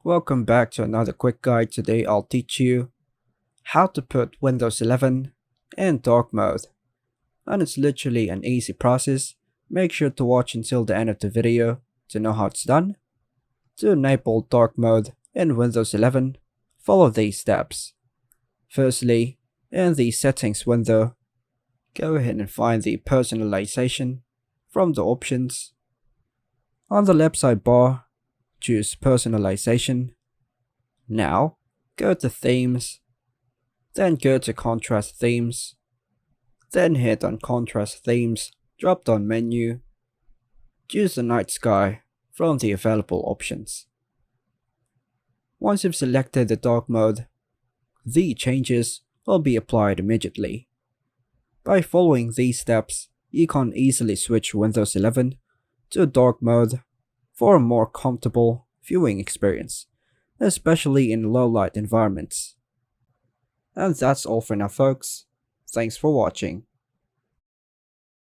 Welcome back to another quick guide. Today I'll teach you how to put Windows 11 in dark mode. And it's literally an easy process. Make sure to watch until the end of the video to know how it's done. To enable dark mode in Windows 11, follow these steps. Firstly, in the settings window, go ahead and find the personalization from the options. On the left sidebar, choose personalization. Now, go to themes, then go to contrast themes, then hit on contrast themes drop down menu, choose the night sky from the available options. Once you've selected the dark mode, the changes will be applied immediately. By following these steps, you can easily switch Windows 11 to dark mode for a more comfortable viewing experience, especially in low light environments. And that's all for now folks. Thanks for watching.